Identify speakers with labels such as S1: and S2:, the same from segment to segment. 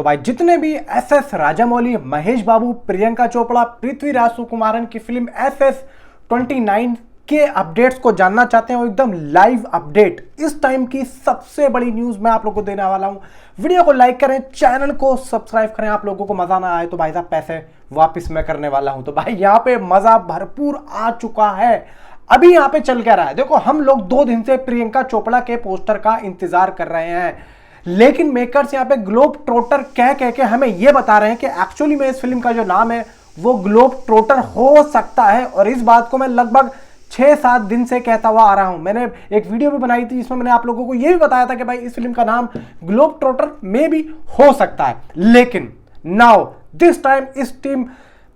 S1: तो भाई जितने भी एसएस राजामौली, महेश बाबू, प्रियंका चोपड़ा, पृथ्वीराज सुकुमारन की फिल्म SS-29 के अपडेट्स को जानना चाहते हैं, एकदम लाइव अपडेट इस टाइम की सबसे बड़ी न्यूज मैं आप लोगों को देने वाला हूं। वीडियो को लाइक करें, चैनल को सब्सक्राइब करें। आप लोगों को मजा ना आए तो भाई साहब पैसे वापस मैं करने वाला हूं। तो भाई यहाँ पे मजा भरपूर आ चुका है। अभी यहाँ पे चल क्या रहा है देखो, हम लोग 2 दिन से प्रियंका चोपड़ा के पोस्टर का इंतजार कर रहे हैं, लेकिन मेकर्स यहाँ पे ग्लोब ट्रोटर कह के हमें यह बता रहे हैं कि एक्चुअली में इस फिल्म का जो नाम है वो ग्लोब ट्रोटर हो सकता है। और इस बात को मैं लगभग 6-7 दिन से कहता हुआ आ रहा हूं। मैंने एक वीडियो भी बनाई थी जिसमें मैंने आप लोगों को यह भी बताया था कि भाई इस फिल्म का नाम ग्लोब ट्रोटर में भी हो सकता है। लेकिन नाउ दिस टाइम इस टीम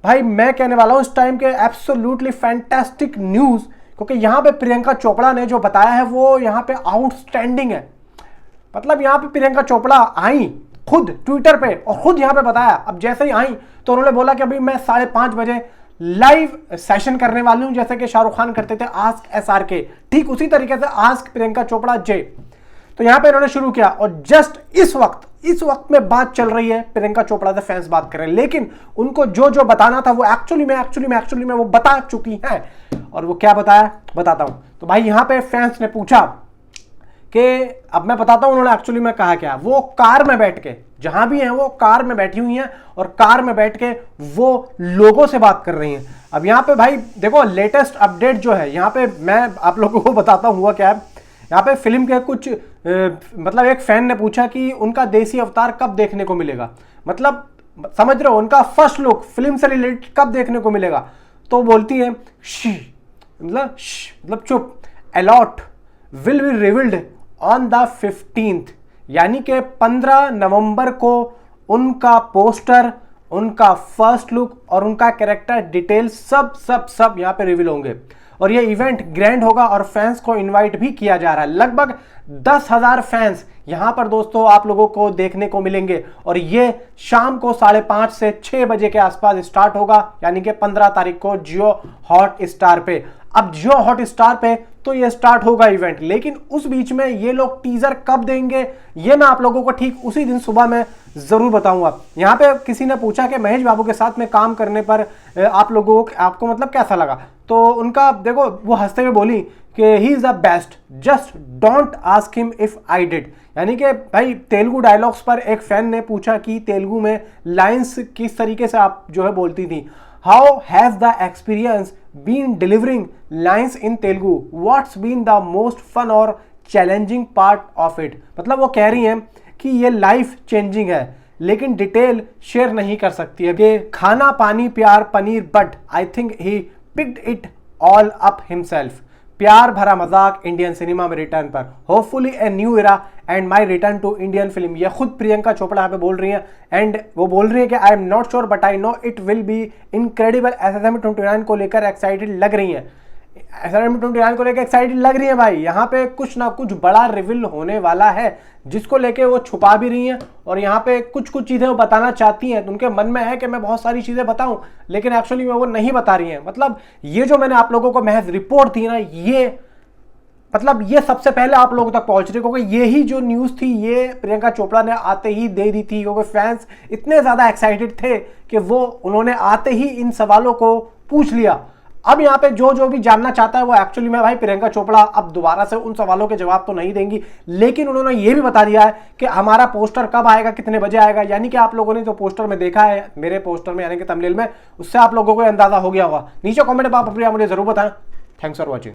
S1: भाई मैं कहने वाला हूं इस टाइम के एब्सोल्युटली फैंटास्टिक न्यूज, क्योंकि यहां पे प्रियंका चोपड़ा ने जो बताया है वो यहां पे आउटस्टैंडिंग है। मतलब यहां पे प्रियंका चोपड़ा आई खुद ट्विटर पे और खुद यहां पे बताया। अब जैसे ही आई तो उन्होंने बोला कि अभी मैं 5:30 बजे लाइव सेशन करने वाली हूं, जैसे कि शाहरुख खान करते थे आस्क SRK, ठीक उसी तरीके से आस्क प्रियंका चोपड़ा जे। तो यहां पे इन्होंने शुरू किया और जस्ट इस वक्त में बात चल रही है, प्रियंका चोपड़ा से फैंस बात कर रहे हैं, लेकिन उनको जो बताना था वो एक्चुअली में वो बता चुकी है। और वो क्या बताया बताता हूं। तो भाई यहां पे फैंस ने पूछा कि अब मैं बताता हूं उन्होंने एक्चुअली में कहा क्या। वो कार में बैठ के जहां भी हैं वो कार में बैठी हुई हैं और कार में बैठ के वो लोगों से बात कर रही हैं। अब यहां पे भाई देखो लेटेस्ट अपडेट जो है यहां पे मैं आप लोगों को बताता हूं हुआ क्या है। यहां पे फिल्म के कुछ मतलब एक फैन ने पूछा कि उनका देसी अवतार कब देखने को मिलेगा, मतलब समझ रहे हो उनका फर्स्ट लुक फिल्म से रिलेटेड कब देखने को मिलेगा। तो बोलती है मतलब चुप, a lot will be revealed on the 15th, यानी कि 15 नवंबर को उनका पोस्टर, उनका फर्स्ट लुक और उनका कैरेक्टर डिटेल सब यहां पे रिवील होंगे। और ये इवेंट ग्रैंड होगा और फैंस को इनवाइट भी किया जा रहा है। लगभग 10,000 फैंस यहां पर दोस्तों आप लोगों को देखने को मिलेंगे और ये शाम को 5:30 से 6 बजे के आसपास स्टार्ट होगा, यानी कि 15 तारीख को जियो हॉटस्टार पे। अब जियो हॉटस्टार पे तो ये स्टार्ट होगा इवेंट, लेकिन उस बीच में ये लोग टीजर कब देंगे ये मैं आप लोगों को ठीक उसी दिन सुबह में जरूर बताऊंगा। यहां पे किसी ने पूछा कि महेश बाबू के साथ में काम करने पर आपको मतलब कैसा लगा। तो उनका देखो वो हंसते हुए बोली कि he is the best, just don't ask him if I did. यानी कि भाई तेलुगु डायलॉग्स पर एक फैन ने पूछा कि तेलुगु में लाइंस किस तरीके से आप जो है बोलती थी। How has the experience been delivering lines in Telugu, what's been the most fun और चैलेंजिंग पार्ट ऑफ इट। मतलब वो कह रही हैं कि ये लाइफ चेंजिंग है लेकिन डिटेल शेयर नहीं कर सकती है कि खाना पानी प्यार paneer, but I think he picked it all up himself. प्यार भरा मजाक इंडियन सिनेमा में रिटर्न पर, hopefully a new era and my return to Indian film. ये खुद प्रियंका चोपड़ा यहाँ पे बोल रही हैं एंड वो बोल रही है कि I am not sure but I know it will be incredible. SS-29 को लेकर एक्साइटेड लग रही हैं, SS-29 को लेकर एक्साइटेड लग रही है भाई। यहाँ पे कुछ ना कुछ बड़ा रिवील होने वाला है जिसको लेके वो छुपा भी रही हैं और यहाँ पे कुछ चीजें वो बताना चाहती हैं। तो उनके मन में है कि मैं बहुत सारी चीजें बताऊं, लेकिन एक्चुअली में वो नहीं बता रही हैं। मतलब ये जो मैंने आप लोगों को महज रिपोर्ट थी ना, ये सबसे पहले आप लोगों तक पहुंच रही, क्योंकि ये ही जो न्यूज थी ये प्रियंका चोपड़ा ने आते ही दे दी थी, क्योंकि फैंस इतने ज्यादा एक्साइटेड थे कि वो उन्होंने आते ही इन सवालों को पूछ लिया। अब यहाँ पे जो भी जानना चाहता है वो एक्चुअली में भाई प्रियंका चोपड़ा अब दोबारा से उन सवालों के जवाब तो नहीं देंगी, लेकिन उन्होंने ये भी बता दिया है कि हमारा पोस्टर कब आएगा, कितने बजे आएगा। यानी कि आप लोगों ने जो पोस्टर में देखा है मेरे पोस्टर में यानी कि थंबनेल में, उससे आप लोगों को अंदाजा हो गया होगा। नीचे कमेंट में आप अपनी मुझे जरूर बताएं। Thanks for watching.